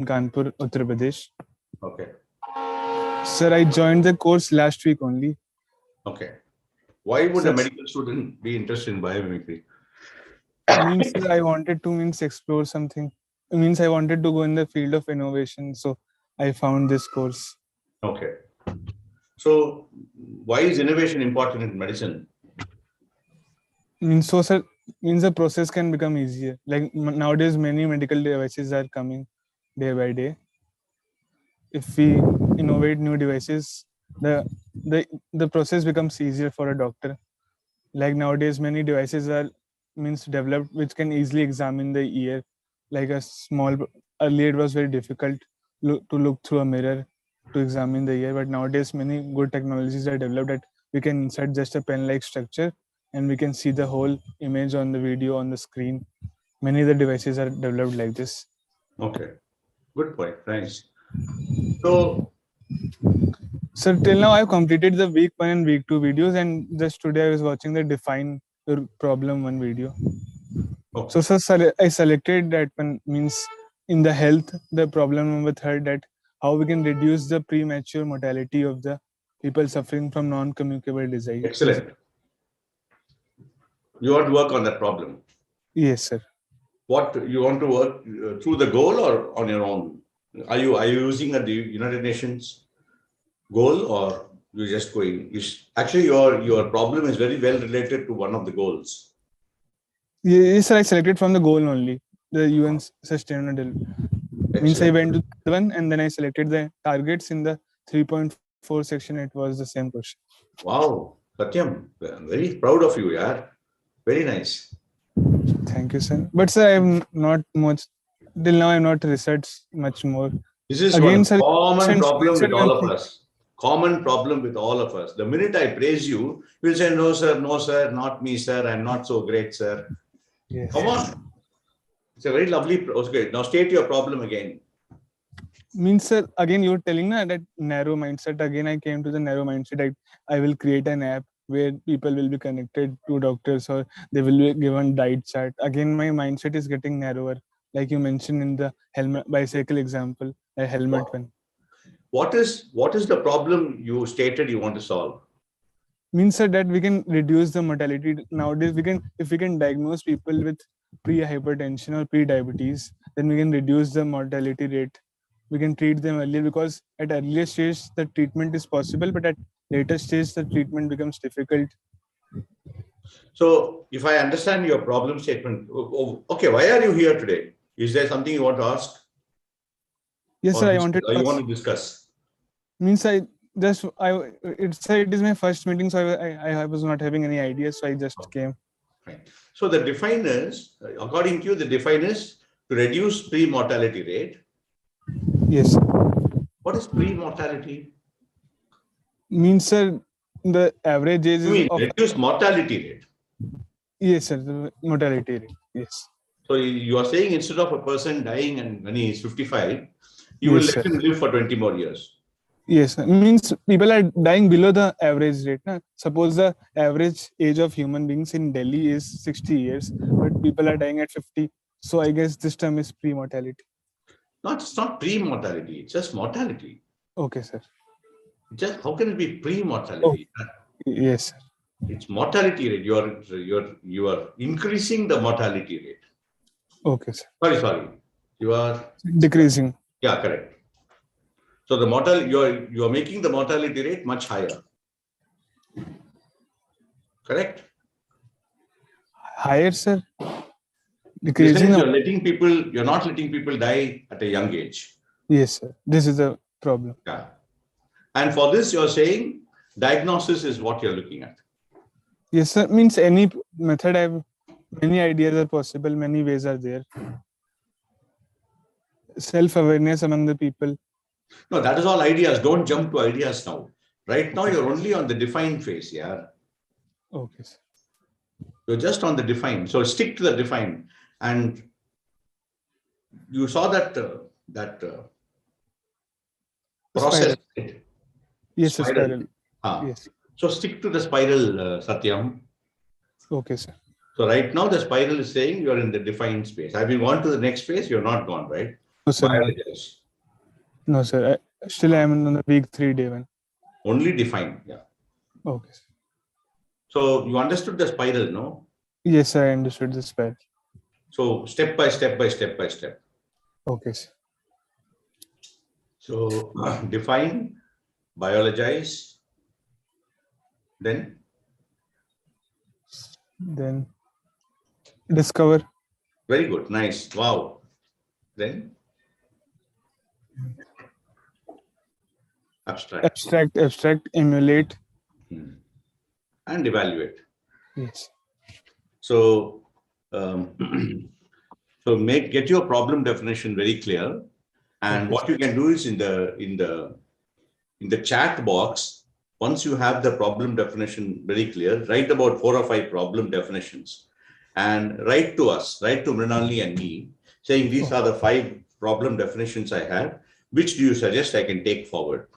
Kanpur, Uttar Pradesh. Okay. Sir, I joined the course last week only. Okay. Why would Sir, a medical student be interested in biomimicry? means sir, I wanted to explore something. I wanted to go in the field of innovation, so I found this course. Okay. So why is innovation important in medicine? Sir, the process can become easier. Like nowadays, many medical devices are coming day by day. If we innovate new devices, the process becomes easier for a doctor. Like nowadays, many devices are developed which can easily examine the ear. Like earlier it was very difficult to look through a mirror to examine the ear, but nowadays many good technologies are developed that we can insert just a pen-like structure and we can see the whole image on the video on the screen. Many of the devices are developed like this. Okay, good point. Nice. So, sir, till now I've completed the week 1 and week 2 videos, and just today I was watching the define your problem 1 video. okay. So, sir, I selected that one, in the health, the problem number 3, that how we can reduce the premature mortality of the people suffering from non-communicable disease. Excellent. You want to work on that problem? Yes, sir. What you want to work through the goal or on your own? Are you using the United Nations goal, or you're just going? Actually, your problem is very well related to one of the goals. Yes, sir. I selected from the goal only, the UN Sustainable Development. I went to the one and then I selected the targets in the 3.4 section. It was the same question. Wow, Satyam, I'm very proud of you, yaar. Very nice. Thank you, sir. But sir, I am not much till now. I am not researched much more. This is again, one common problem with all of us. Common problem with all of us. The minute I praise you, you'll say, no, sir, not me, sir. I'm not so great, sir. Yes. Come on. It's a very lovely. Okay, now state your problem again. Sir, again, you're telling that narrow mindset. Again, I came to the narrow mindset. I will create an app where people will be connected to doctors or they will be given diet chart. Again, my mindset is getting narrower. Like you mentioned in the helmet bicycle example, a helmet one. What is the problem you stated you want to solve? Sir, that we can reduce the mortality. Nowadays, if we can diagnose people with pre-hypertension or pre-diabetes, then we can reduce the mortality rate. We can treat them earlier, because at earlier stage the treatment is possible, but at later stage the treatment becomes difficult. So if I understand your problem statement, okay, why are you here today? Is there something you want to ask? Yes, sir, I wanted to. You want to discuss? It is my first meeting, so I was not having any ideas, so I just came. Right. So the definers, according to you, the definers to reduce pre-mortality rate. Yes. What is pre-mortality? Sir, the average age is of reduce mortality rate. Yes, sir, the mortality rate. Yes. So you are saying instead of a person dying and when he is 55, you will let him live for 20 more years. Yes, people are dying below the average rate. Suppose the average age of human beings in Delhi is 60 years, but people are dying at 50. So I guess this term is pre-mortality. No, it's not pre-mortality. It's just mortality. Okay, sir. Just how can it be pre-mortality? Oh, yes, sir. It's mortality rate. You are increasing the mortality rate. Okay, sir. Sorry. You are decreasing. Yeah, correct. So the you are making the mortality rate much higher. Correct? Higher, sir. Decreasing. You're not letting people die at a young age. Yes, sir. This is the problem. Yeah. And for this, you're saying diagnosis is what you're looking at. Yes, sir. Any method, many ideas are possible, many ways are there. Self-awareness among the people. No, that is all ideas. Don't jump to ideas now. Right now, you're only on the define phase, yeah. Okay, sir. You're just on the define. So stick to the define. And you saw that process. Right? Yes, spiral. Yes. So stick to the spiral, Satyam. Okay, sir. So right now the spiral is saying you're in the defined space. Have you gone to the next phase? You're not gone, right? No, sir. Biologize. No, sir. Still, I am on the week 3, day 1. Only define. Yeah. Okay. So you understood the spiral, no? Yes, I understood the spiral. So step by step by step by step. Okay, sir. So define, biologize, then Discover. very good, nice, wow. Then abstract, emulate, and evaluate. Yes. So so get your problem definition very clear, and Okay. what you can do is in the chat box, once you have the problem definition very clear, write about 4 or 5 problem definitions and write to us, write to Mrinalini and me, saying these are the 5 problem definitions I have. Which do you suggest I can take forward?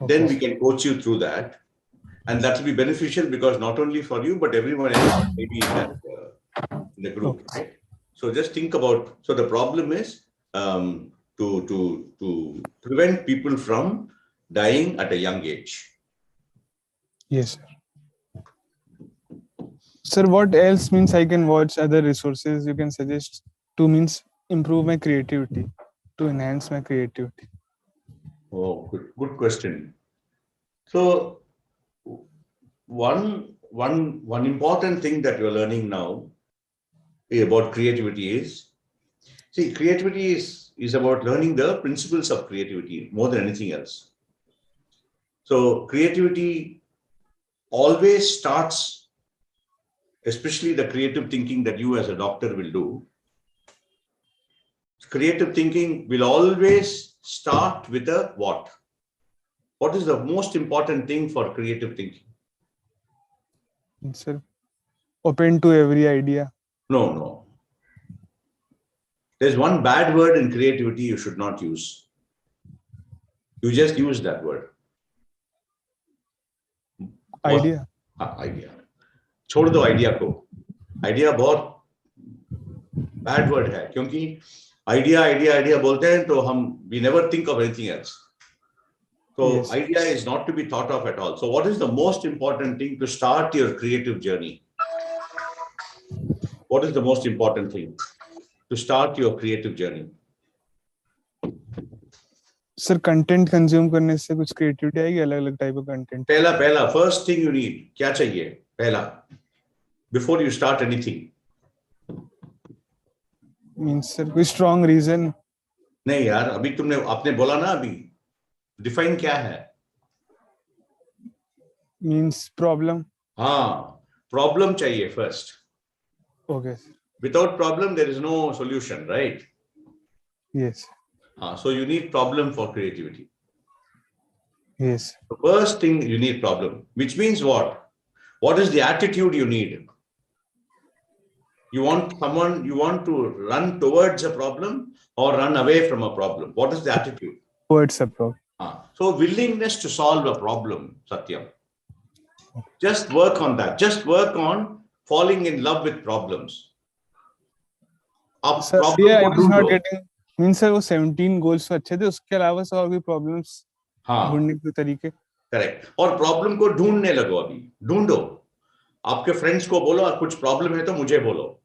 Okay. Then we can coach you through that. And that will be beneficial because not only for you, but everyone else maybe in the group. Okay. Right? So just think about, so the problem is to prevent people from dying at a young age. Yes, sir. Sir, what else means I can watch other resources you can suggest to means improve my creativity, to enhance my creativity? Oh, good question. So one important thing that you're learning now about creativity is, see, creativity is about learning the principles of creativity more than anything else. So creativity always starts, especially the creative thinking that you as a doctor will do. Creative thinking will always start with a what? What is the most important thing for creative thinking? Sir, open to every idea. No. There's one bad word in creativity you should not use. You just use that word. Idea. Idea. छोड़ दो idea को. Idea बहुत bad word है क्योंकि idea बोलते हैं तो हम we never think of anything else. So yes. Idea is not to be thought of at all. So what is the most important thing to start your creative journey? What is the most important thing to start your creative journey? Sir content consume करने से कुछ creativity आएगी, अलग-अलग type of content? पहला first thing you need, क्या चाहिए पहला before you start anything? Means sir कोई स्ट्रांग रीजन? नहीं यार, अभी आपने बोला ना, अभी डिफाइन क्या है? Means problem. हाँ, प्रॉब्लम चाहिए first. Okay. Without problem there is no solution, right? Yes. So you need problem for creativity. Yes. The first thing you need problem, which means what? What is the attitude you need? You want to run towards a problem or run away from a problem? What is the attitude? Towards a problem. So willingness to solve a problem, Satyam. Just work on that. Just work on falling in love with problems. Sir, yeah, I was not getting. Mean sir वो 17 goals तो अच्छे थे, उसके अलावा और भी problems ढूंढने के तरीके. करेक्ट. और प्रॉब्लम को ढूंढने लगो, अभी ढूंढो. आपके फ्रेंड्स को बोलो कुछ प्रॉब्लम है तो मुझे बोलो.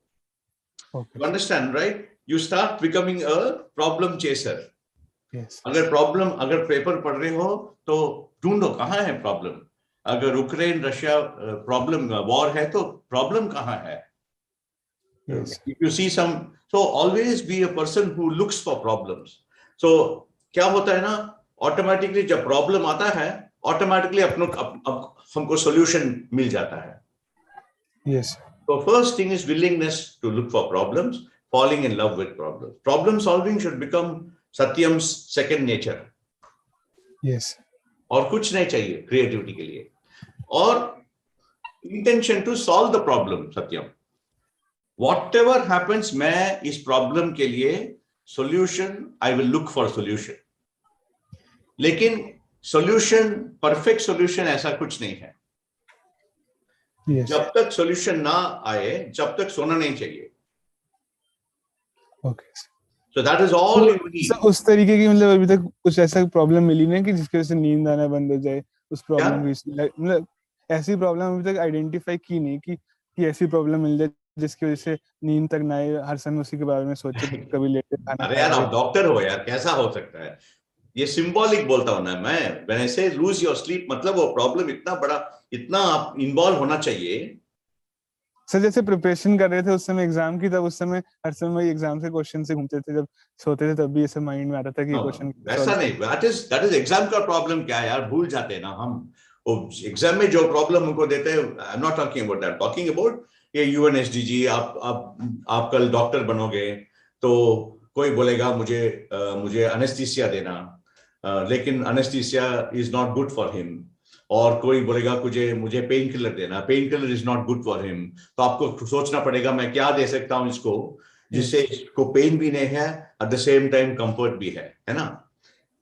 You understand, right? You start becoming a problem chaser. Yes. अगर पेपर पढ़ रहे हो तो ढूंढो कहाँ है प्रॉब्लम. अगर यूक्रेन रशिया प्रॉब्लम वॉर है तो प्रॉब्लम कहाँ है? Yes. If you see some, so always be a person who looks for problems. So क्या होता है ना, ऑटोमेटिकली जब प्रॉब्लम आता है, ऑटोमेटिकली हमको सॉल्यूशन मिल जाता है. Yes. So first thing is willingness to look for problems, falling in love with problems. Problem solving should become Satyam's second nature. Yes. और कुछ नहीं चाहिए क्रिएटिविटी के लिए, और intention to solve the problem. Satyam, whatever happens, मैं इस problem के लिए solution, I will look for solution. लेकिन सॉल्यूशन, परफेक्ट सॉल्यूशन ऐसा कुछ नहीं है. yes. जब तक सॉल्यूशन ना आए, जब तक सोना नहीं चाहिए. Okay. So that is all you need. उस तरीके की मतलब अभी तक कुछ ऐसा प्रॉब्लम मिली नहीं कि जिसकी वजह से नींद आना बंद हो जाए उस प्रॉब्लम की, मतलब ऐसी प्रॉब्लम अभी तक आइडेंटिफाई की नहीं कि ऐसी प्रॉब्लम मिल जाए जिसकी वजह से नींद तक ना आए, हर समय उसी के बारे में सोचे, कभी लेटे खाना अरे खा यार रहे। आप डॉक्टर हो यार, कैसा हो सकता है? ये सिंबॉलिक बोलता हूं ना मैं, व्हेन आई से लूज योर स्लीप, मतलब वो प्रॉब्लम इतना बड़ा, इतना आप इन्वॉल्व होना चाहिए। सर जैसे प्रिपरेशन कर रहे थे उस समय एग्जाम की, तब उस समय हर समय एग्जाम से क्वेश्चन से घूमते थे, जब सोते थे तब भी ऐसे माइंड में आता था कि ये क्वेश्चन वैसा सॉल्व नहीं, दैट इज एग्जाम का प्रॉब्लम। क्या है यार, भूल जाते हैं ना हम। वो एग्जाम में जो प्रॉब्लम हमको देते हैं, I am not talking about that, talking about ये यूएनएसडीजी। आप कल डॉक्टर बनोगे तो कोई बोलेगा मुझे अनेस्थीसिया देना, लेकिन anaesthesia is not good for him. और कोई बोलेगा मुझे पेन किलर देना, pain killer is not good for him. तो आपको सोचना पड़ेगा मैं क्या दे सकता हूं इसको जिससे इसको पेन भी नहीं है, at the same time comfort भी है ना?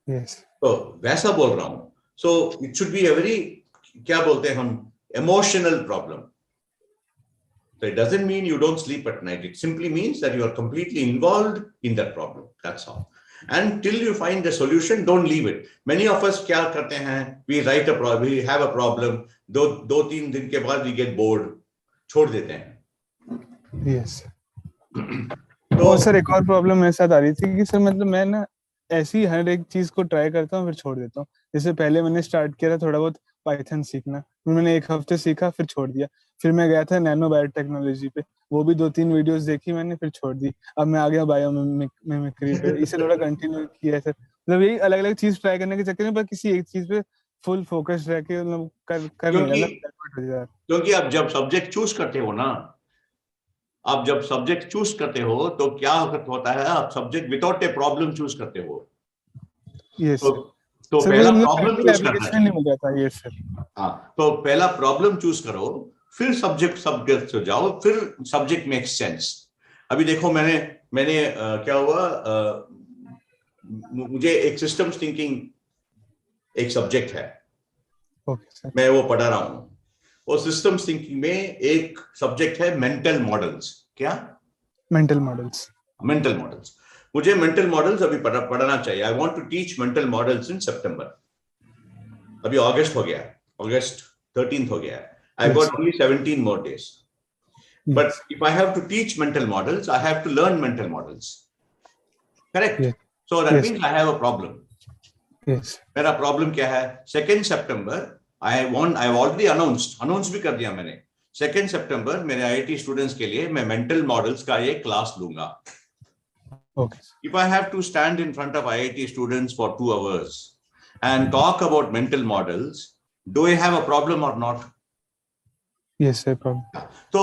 yes. तो वैसा बोल रहा हूं। So it should be a very, क्या बोलते हैं हम, emotional problem. So it doesn't mean you don't sleep at night. It simply means that you are completely involved in that problem. That's all. And till you find the solution, don't leave it. Many of us क्या करते हैं, we write a problem, we have a problem, दो तीन दिन के बाद we get bored, छोड़ देते हैं। yes. और सर एक और प्रॉब्लम मेरे साथ आ रही थी कि सर मतलब मैं ना ऐसी हर एक चीज को ट्राई करता हूँ फिर छोड़ देता हूँ। जैसे पहले मैंने स्टार्ट किया था थोड़ा बहुत पाइथन सीखना, फिर मैंने 1 हफ्ते सीखा फिर छोड़ दिया। फिर मैं गया था नैनो बायोटेक्नोलॉजी पे, वो भी 2-3 वीडियोस देखी मैंने फिर छोड़ दी। अब मैं आ गया बायोमिमिक्री पे, इसे थोड़ा कंटिन्यू किया है सर। मतलब यही अलग अलग चीज ट्राई करने के चक्कर में पर किसी एक चीज पे फुल फोकस रह के मतलब कर नहीं रहा, मतलब क्योंकि आप जब सब्जेक्ट चूज करते हो ना, आप जब सब्जेक्ट चूज करते हो तो क्या होता है, आप subject without a problem choose करते हो। यस तो, सर। तो सर पहला मुझे प्रॉब्लम प्रैक्टिकल चूज करना एप्लीकेशन नहीं चाहिए। मिल रहा था। Yes sir. हाँ, तो पहला प्रॉब्लम चूज करो, फिर सब्जेक्ट से जाओ, फिर सब्जेक्ट मेक्स सेंस। अभी देखो मैंने क्या हुआ, मुझे एक सिस्टम्स थिंकिंग एक सब्जेक्ट है, ओके सर। मैं वो पढ़ा रहा हूं। वो सिस्टम्स थिंकिंग में एक सब्जेक्ट है मेंटल मॉडल्स। क्या? Mental models. Mental models. मुझे मेंटल मॉडल्स अभी पढ़ना चाहिए। I want to teach mental models in September. अभी अगस्त हो गया, अगस्त 13th हो गया। I Yes, got only 17 more days. yes, But if I have to teach mental models, I have to learn mental models. Correct? yes, So that yes, means I have a problem. yes. मेरा problem क्या है? 2 सितंबर I already announce भी कर दिया मैंने। 2 सितंबर मेरे IIT students के लिए मैं मेंटल मॉडल्स का एक क्लास लूंगा। Okay. If I have to stand in front of IIT students for 2 hours and talk about mental models, do I have a problem or not? Yes, sir. Problem. तो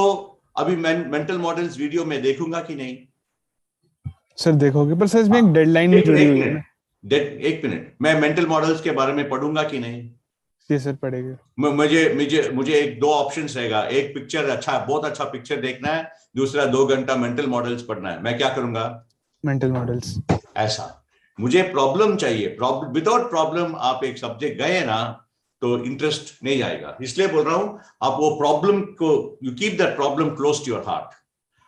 अभी मैं mental models video में देखूंगा कि नहीं? Sir देखोगे पर sir इसमें एक डेडलाइन भी जुड़ी हुई है ना। एक मिनट, मैं मेंटल मॉडल्स के बारे में पढ़ूंगा कि नहीं? ये सर पढ़ेगा। मुझे मुझे मुझे एक दो ऑप्शंस रहेगा, एक पिक्चर, बहुत अच्छा पिक्चर देखना है, दूसरा 2 घंटा मेंटल मॉडल्स पढ़ना है। मैं क्या करूंगा? Mental models. ऐसा मुझे प्रॉब्लम चाहिए। प्रॉब्लम, विदाउट प्रॉब्लम आप एक सब्जेक्ट गए ना तो इंटरेस्ट नहीं आएगा। इसलिए बोल रहा हूं, आप वो प्रॉब्लम को, you keep that problem close to your heart,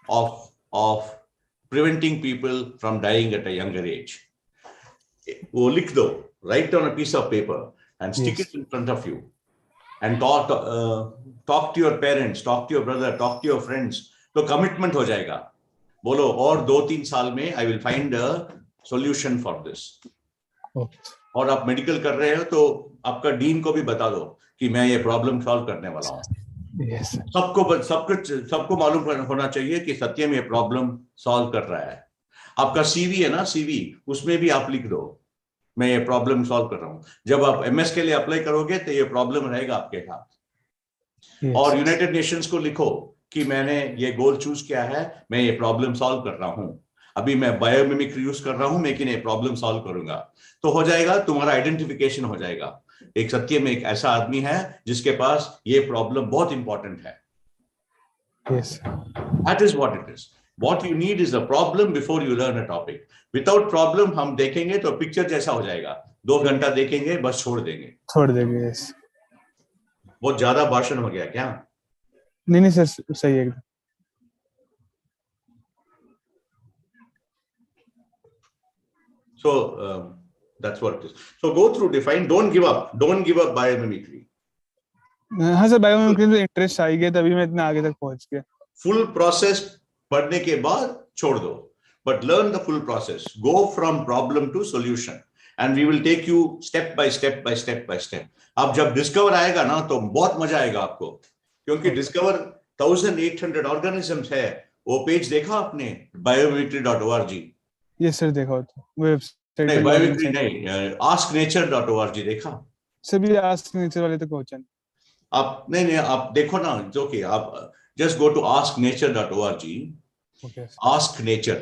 of preventing people from dying at a younger age. वो लिख दो, write on a piece of paper and stick Yes. It in front of you and talk to your parents, talk to your brother, talk to your friends. तो commitment हो जाएगा। बोलो और 2-3 साल में I will find a solution for this. Okay. और आप medical कर रहे हो तो आपका डीन को भी बता दो कि मैं ये प्रॉब्लम सॉल्व करने वाला हूँ। Yes, sir. सबको मालूम होना चाहिए कि सत्यम ये प्रॉब्लम सॉल्व कर रहा है। आपका सीवी है ना, सीवी, उसमें भी आप लिख दो मैं ये प्रॉब्लम सॉल्व कर रहा हूँ। जब आप एमएस के लिए अप्लाई करोगे तो ये प्रॉब्लम रहेगा आपके साथ। Yes. और यूनाइटेड नेशंस को लिखो कि मैंने ये गोल चूज किया है, मैं ये प्रॉब्लम सॉल्व कर रहा हूं। अभी मैं बायोमिमिक्री यूज कर रहा हूं, लेकिन ये प्रॉब्लम सॉल्व करूंगा। तो हो जाएगा, तुम्हारा आइडेंटिफिकेशन हो जाएगा। एक सत्य में एक ऐसा आदमी है जिसके पास ये प्रॉब्लम बहुत इंपॉर्टेंट है। Yes. That is what it is. What you need is a problem before you learn a topic. Without problem हम देखेंगे तो पिक्चर जैसा हो जाएगा, 2 घंटा देखेंगे बस छोड़ देंगे। छोड़ देंगे। Yes. बहुत ज्यादा भाषण हो गया क्या? नहीं नहीं सर सही है एकदम। So that's what it is. So go through, define, don't give up biomimicry. हाँ सर, बायोमिमिक्री में इंटरेस्ट आ गया तभी मैं इतना आगे तक पहुंच गया. Full process पढ़ने के बाद छोड़ दो, but learn the full process. Go from problem to solution, and we will take you step by step by step by step. अब जब डिस्कवर आएगा ना तो बहुत मजा आएगा आपको, क्योंकि डिस्कवर 1800 organisms है. वो पेज देखा आपने biomimicry.org? यस सर, देखा होता वेबसाइट नहीं, पे biomimicry नहीं, asknature.org देखा? सभी आस्क नेचर वाले तक पहुंचा. आप नहीं आप देखो ना, जो कि आप just go to asknature.org. Okay. Ask nature.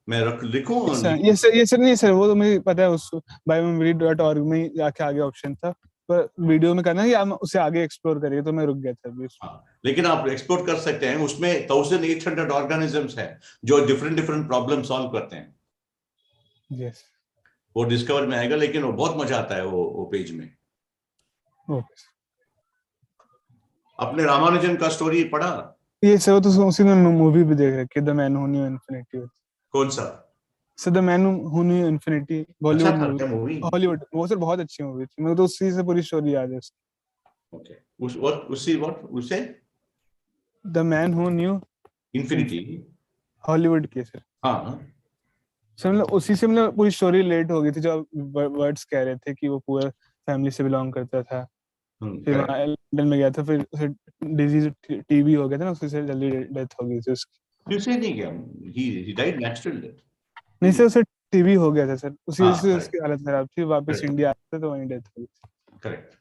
मैं लिखूं? ये सर नहीं सर, वो तो मुझे पता है, उस biomimicry.org में जाके आगे ऑप्शन था, पर वीडियो में करना कि आप उसे आगे एक्सप्लोर करिए, तो मैं रुक गया था अभी. लेकिन आप एक्सप्लोर कर सकते हैं, उसमें 1800 organisms है जो डिफरेंट प्रॉब्लम सॉल्व करते हैं. Yes. वो डिस्कवर में आएगा, लेकिन वो बहुत मजा आता है वो पेज में. Okay. अपने रामानुजन का स्टोरी पढ़ा? ये सर तो उसी में मूवी भी देख रखी है, the man who new infinity. कौन सा? Sir the man who new infinity, Bollywood movie. Hollywood, वो सर बहुत अच्छी मूवी थी, मुझे तो उसी से पूरी स्टोरी याद है. ओके, उसे the man who new infinity, Hollywood की सर. हाँ सर मतलब उसी से मतलब पूरी स्टोरी रिलेट हो गई थी, जो वर्ड्स कह रहे थे कि वो पुअर फैमिली से बिलोंग करता था, फिर लंदन में गया था, फिर उसे डिजीज टीबी हो गया था ना, उससे जल्दी डेथ हो गई थी उसकी. उसे नहीं गया, he died natural death. नहीं सर, उसे टीबी हो गया था सर, उसी वजह से उसकी हालत खराब थी, वापस इंडिया आया तो वहीं डेथ हो गई. करेक्ट.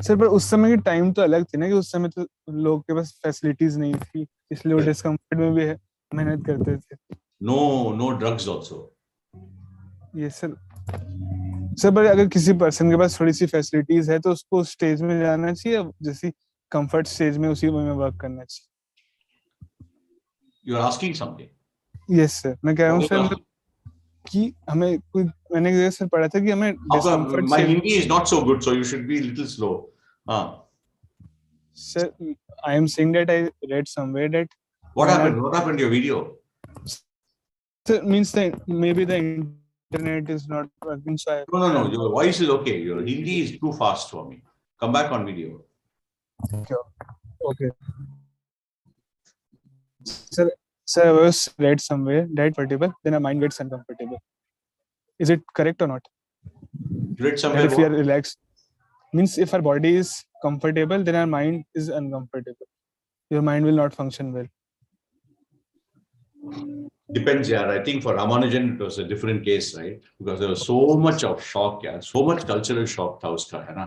सर पर उस समय की टाइम तो अलग थी ना, कि उस समय तो लोग के पास फैसिलिटीज नहीं थी, इसलिए वो डिस्कम्फर्ट में भी मेहनत करते थे. No drugs also. ये सर पर अगर किसी पर्सन के पास थोड़ी सी फैसिलिटीज है तो उसको उस स्टेज में जाना चाहिए, जैसी कंफर्ट स्टेज में उसी में वर्क करना चाहिए. You are asking something? Yes sir, मैं कह रहा हूँ सर कि हमें कोई, मैंने सर पढ़ा था कि हमें discomfort. My Hindi is not so good, so you should be little slow. हां sir, I am saying that I read somewhere that what happened to your video? Sir, means that maybe the internet is not working, so no, your voice is okay, your Hindi is too fast for me. Come back on video. Okay. Sir, I was read somewhere that particular, then our mind gets uncomfortable. Is it correct or not? You read somewhere that if we are relaxed, means if our body is comfortable, then our mind is uncomfortable. Your mind will not function well. Depends, yeah. I think for Ramanujan it was a different case, right? Because there was so much of shock, yeah, so much cultural shock था उसका, है ना?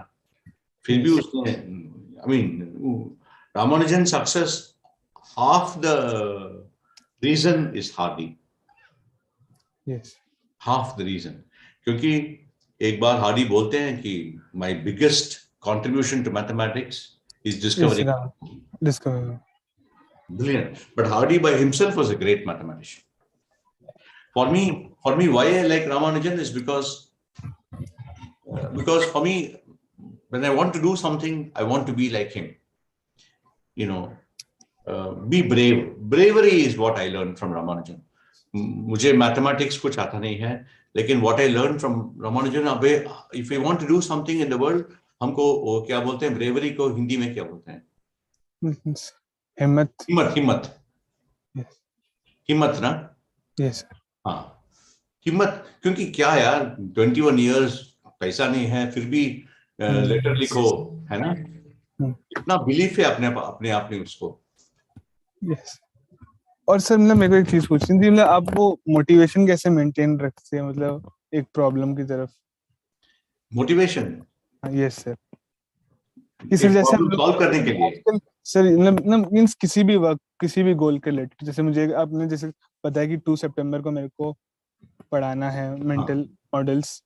फिर भी उसने, I mean, Ramanujan's success, half the reason is Hardy. Yes. Half the reason, क्योंकि एक बार Hardy बोलते हैं कि my biggest contribution to mathematics is discovering. Brilliant. But Hardy by himself was a great mathematician. For me, why I like Ramanujan is because for me, when I want to do something, I want to be like him. You know, be brave. Bravery is what I learned from Ramanujan. मुझे mathematics कुछ आता नहीं है, लेकिन what I learned from Ramanujan, if we want to do something in the world, हमको वो क्या बोलते हैं, bravery को हिंदी में क्या बोलते हैं? हिम्मत ना? Yes. हाँ, हिम्मत. क्योंकि क्या यार, 21 years, पैसा नहीं है, फिर भी लेटर लिखो, है ना? इतना बिलीफ है अपने आप में उसको. Yes. और सर मतलब मेरे को एक चीज पूछनी थी, मतलब आप वो मोटिवेशन कैसे मेंटेन रखते हैं, मतलब एक प्रॉब्लम की तरफ? मोटिवेशन? Yes sir. इसी जैसे हम सॉल्व करने के लिए सर, मतलब मींस किसी भी वक्त, किसी भी गोल के रिलेटेड, जैसे मुझे आपने जैसे पता है कि 2 सितंबर को मेरे को पढ़ाना है मेंटल मॉडल्स,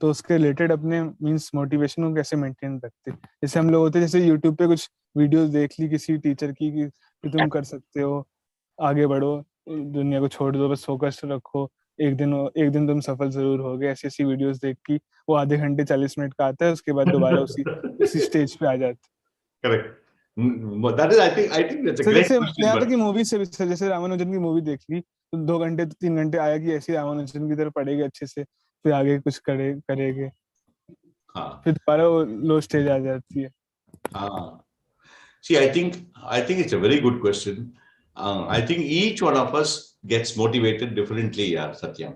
तो उसके रिलेटेड अपने मींस मोटिवेशन को कैसे मेंटेन रखते हैं? जैसे हम लोग होते हैं, जैसे यूट्यूब पे कुछ वीडियोस देख ली किसी टीचर की कि तुम कर सकते हो, आगे बढ़ो, दुनिया को छोड़ दो, बस फोकस रखो, एक दिन तुम सफल जरूर होगे, ऐसी वीडियोस देख की वो आधे घंटे 40 मिनट का आता है, उसके बाद दोबारा उसी स्टेज पे आ जाते. Correct. But that is, I think that's a So great जैसे question. यहाँ तक कि मूवी से भी जैसे रामानुजन की मूवी देख ली तो 2 घंटे 3 घंटे आया कि ऐसे रामानुजन की तरह पढ़ेगा अच्छे से फिर आगे कुछ करेंगे हाँ. फिर दोबारा वो लो स्टेज आ जाती है. हाँ. See, I think it's a very good question. I think each one of us gets motivated differently, यार सत्यम.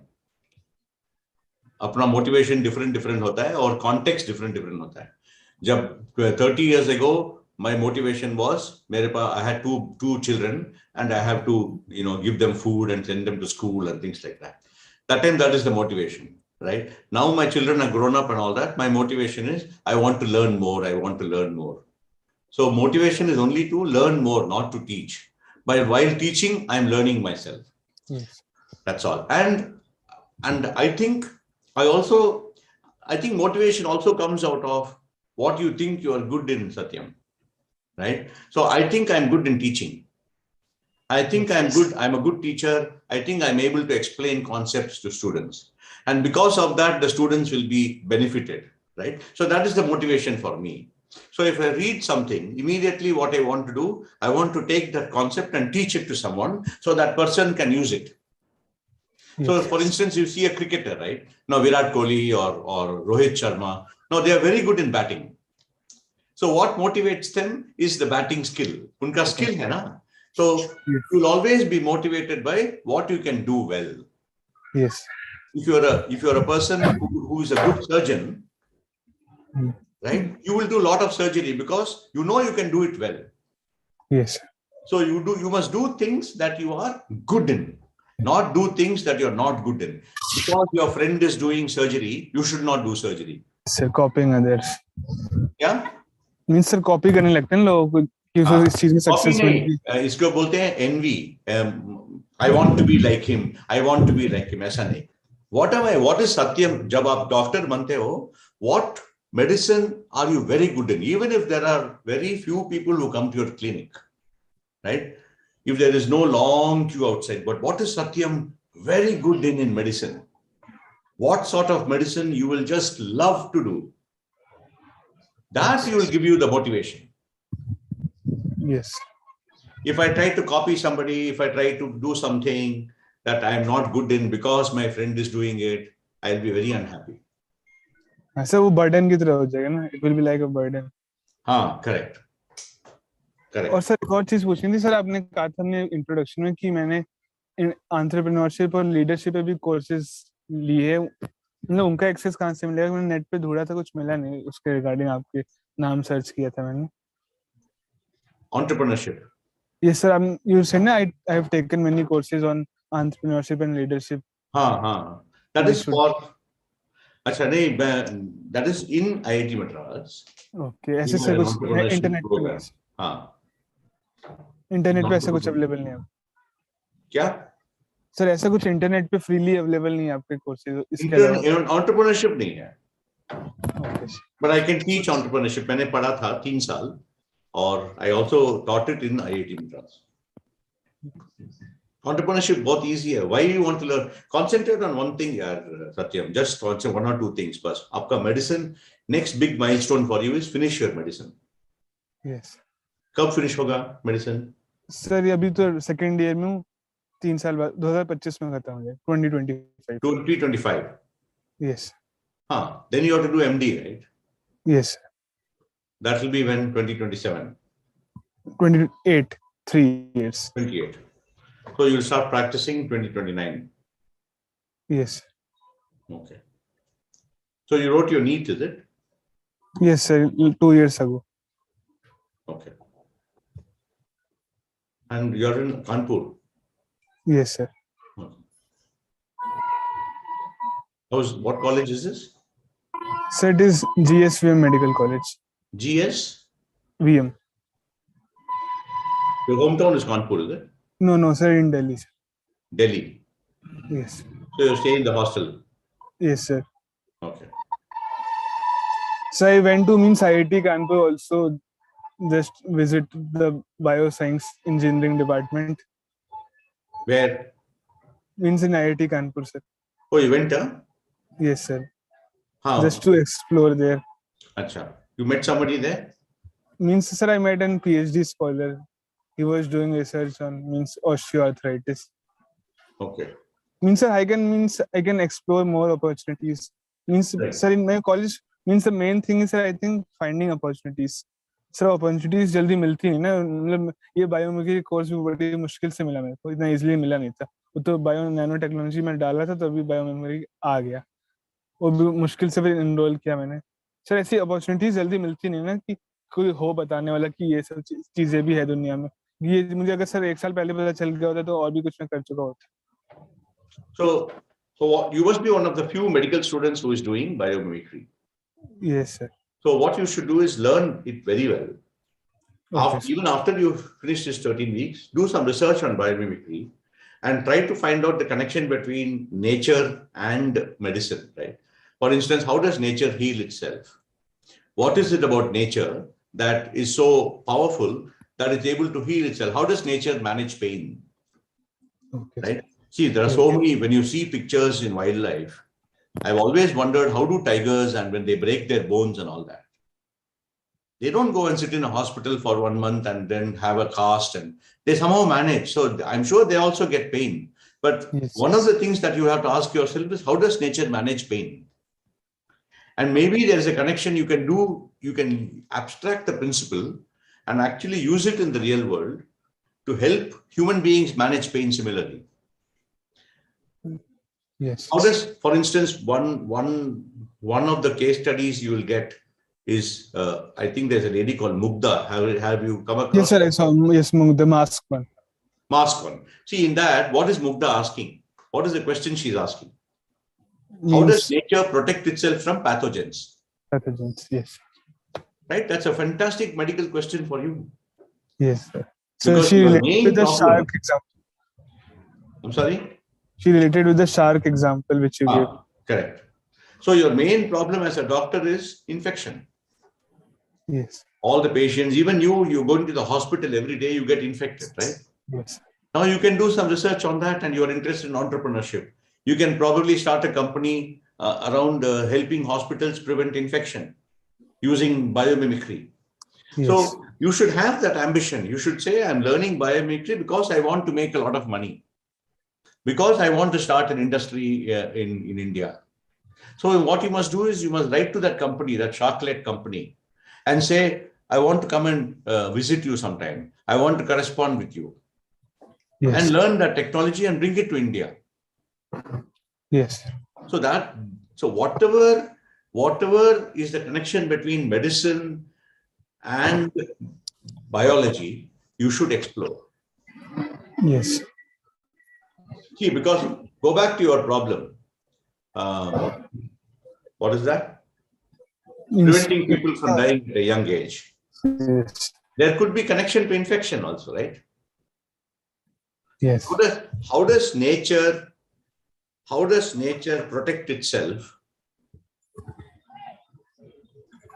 अपना motivation different होता है और context different होता है. जब 30 years ago, my motivation was I had two children and I have to give them food and send them to school and things like that. That time, that is the motivation, right? Now my children are grown up and all that. My motivation is I want to learn more. I want to learn more. So motivation is only to learn more, not to teach. But while teaching, I'm learning myself. Yes. That's all. And I think motivation also comes out of what you think you are good in, Satyam. Right? So I think I'm good in teaching. I think I'm a good teacher. I think I'm able to explain concepts to students. And because of that, the students will be benefited, right? So that is the motivation for me. So if I read something, immediately what I want to do, I want to take that concept and teach it to someone so that person can use it. Yes. So for instance, you see a cricketer, right? Now Virat Kohli or Rohit Sharma. Now they are very good in batting. So what motivates them is the batting skill. Unka skill hai na? So you'll always be motivated by what you can do well. Yes. If you're a person who is a good surgeon, right? You will do a lot of surgery because you know you can do it well. Yes. So you must do things that you are good in, not do things that you're not good in. Because your friend is doing surgery, you should not do surgery. Sir, copying others. Yeah? Means sir, copy करने लगते हैं लोग कि उसको इस चीज में success मिल गई. इसको बोलते हैं envy. I want to be like him. I want to be like him. ऐसा नहीं. What is Satyam? जब आप डॉक्टर बनते हो, what medicine are you very good in? Even if there are very few people who come to your clinic, right? If there is no long queue outside, but what is Satyam very good in medicine? What sort of medicine you will just love to do? That will give you the motivation. Yes. If I try to copy somebody, if I try to do something that I am not good in because my friend is doing it, I'll be very unhappy. ऐसा वो burden की तरह हो जाएगा ना. It will be like a burden. हाँ, correct. Correct. और sir एक और चीज पूछनी थी सर. आपने कहा था अपने इंट्रोडक्शन में कि मैंने एंटरप्रेन्योरशिप और लीडरशिप पे भी कोर्सेज लिए. मतलब उनका एक्सेस कहाँ से मिलेगा? मैंने नेट पे ढूंढा था, कुछ मिला नहीं उसके रिगार्डिंग. आपके नाम सर्च किया था मैंने. Entrepreneurship. Yes, sir. You said I have taken many courses on entrepreneurship and leadership. हाँ. That is for. अच्छा नहीं, that is in IIT Madras. Okay. ऐसे से कुछ है इंटरनेट पे? हाँ. इंटरनेट पे ऐसा कुछ अवेलेबल नहीं है क्या? सर ऐसा कुछ इंटरनेट पे फ्रीली अवेलेबल नहीं है आपके कोर्सेज? इसके अलावा entrepreneurship नहीं है. But I can teach entrepreneurship. मैंने पढ़ा था 3 साल. और I also taught it in IIT Madras. Entrepreneurship बहुत easy है. Why you want to learn? Concentrate on one thing, यार Satyam. Just concentrate 1 or 2 things. बस आपका medicine next big milestone for you is finish your medicine. Yes. कब finish होगा medicine? Sir अभी तो second year में हूँ. 3 साल बाद 2025 में खत्म हो जाए. 2025. 2025. Yes. हाँ. Then you have to do MD, right? Yes. That will be when 2027. 28. 3 years. 28. So you'll start practicing 2029. Yes. Okay. So you wrote your NEET, is it? Yes, sir. 2 years ago. Okay. And you're in Kanpur? Yes, sir. Okay. What college is this? Sir, it is GSVM Medical College. GS? VM. Your hometown is Kanpur, is it? No, sir, in Delhi. Sir. Delhi? Yes. So you're staying in the hostel? Yes, sir. Okay. So I went to IIT Kanpur also, just visit the bioscience engineering department. Where? Means in IIT Kanpur, sir. Oh, you went there? Yes, sir. How? Just to explore there. Acha. You met somebody there? means sir, I met an PhD scholar. He was doing research on osteoarthritis. Okay. Means sir, I can explore more opportunities. Means Right. sir, in my college, means the main thing is sir, I think finding opportunities. Sir opportunities जल्दी मिलती नहीं ना, मतलब ये biomimicry course भी बड़ी मुश्किल से मिला मेरे को, इतना इजीली मिला नहीं था। वो तो बायो नैनो टेक्नोलॉजी में डाला था तो अभी बायोमिमिक्री आ गया, वो भी मुश्किल से फिर इनरोल किया मैंने। सर ऐसी अपॉर्चुनिटीज जल्दी मिलती नहीं ना कि कोई हो बताने वाला कि ये सब चीजें भी है दुनिया में। ये मुझे अगर सर 1 साल पहले पता चल गया होता तो और भी कुछ मैं कर चुका होता। So what, you must be one of the few medical students who is doing biomimicry. Yes sir. So what you should do is learn it very well. Okay, Even after you finish this 13 weeks, do some research on biomimicry and try to find out the connection between nature and medicine, right? For instance, how does nature heal itself? What is it about nature that is so powerful that it's able to heal itself? How does nature manage pain? Okay, right? See, there are so many, when you see pictures in wildlife, I've always wondered, how do tigers, and when they break their bones and all that, they don't go and sit in a hospital for 1 month and then have a cast, and they somehow manage. So I'm sure they also get pain. But one of the things that you have to ask yourself is, how does nature manage pain? And maybe there is a connection you can do. You can abstract the principle and actually use it in the real world to help human beings manage pain similarly. Yes. How does, for instance, one of the case studies you will get is, I think there's a lady called Mugdha. Have you come across? Yes, sir. I saw. Yes, the mask one. Mask one. See, in that, what is Mugdha asking? What is the question she's asking? How does nature protect itself from pathogens? Pathogens, yes. Right? That's a fantastic medical question for you. Yes, sir. So because she your related main with the problem, shark example. I'm sorry? She related with the shark example which you gave. Correct. So your main problem as a doctor is infection. Yes. All the patients, even you go into the hospital every day, you get infected, right? Yes. Now you can do some research on that, and you are interested in entrepreneurship. You can probably start a company around helping hospitals prevent infection using biomimicry. Yes. So you should have that ambition. You should say, I'm learning biomimicry because I want to make a lot of money, because I want to start an industry in India. So what you must do is you must write to that company, that shark-led company, and say, I want to come and visit you sometime. I want to correspond with you. Yes. And learn that technology and bring it to India. Yes. So whatever is the connection between medicine and biology, you should explore. Yes. See, because go back to your problem. What is that? Preventing people from dying at a young age. Yes. There could be connection to infection also, right? Yes. How does nature protect itself?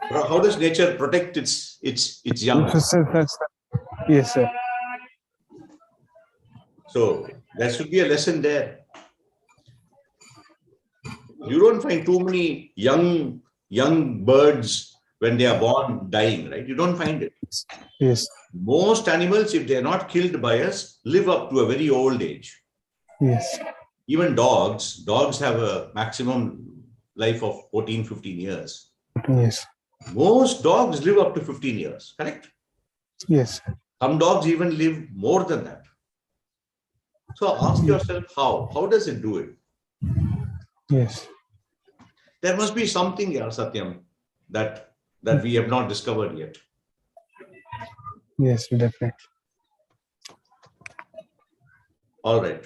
How does nature protect its young? Yes, sir. So there should be a lesson there. You don't find too many young birds when they are born dying, right? You don't find it. Yes. Most animals, if they are not killed by us, live up to a very old age. Yes. Even dogs have a maximum life of 14, 15 years. Yes. Most dogs live up to 15 years, correct? Yes. Some dogs even live more than that. So ask yourself, how does it do it? Yes. There must be something here, Satyam, that we have not discovered yet. Yes, definitely. All right.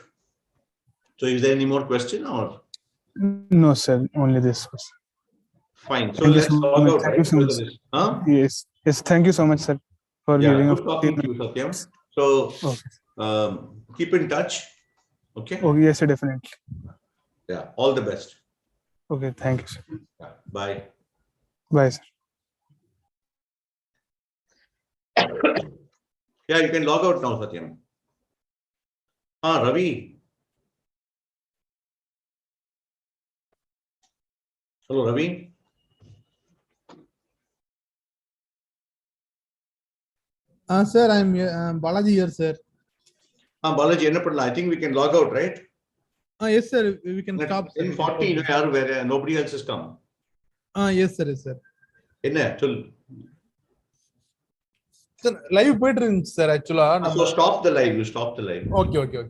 So is there any more question or? No, sir. Only this question. Fine. So let's log out, right? Huh? Yes. Yes. Thank you so much, sir, for giving good talking to you, Satyam. So keep in touch. Okay. Oh, yes, sir, definitely. Yeah. All the best. Okay. Thank you, sir. Yeah, bye. Bye, sir. Yeah, you can log out now, Satyam. Ravi. Hello, Ravi. Sir, I'm Balaji here, sir. Balaji, I think we can log out, right? Yes, sir. We can stop. In 40, where nobody else has come. Yes, sir. Yes, sir. Sir, live poetry, sir. Actually, so stop the live. You stop the live. Okay.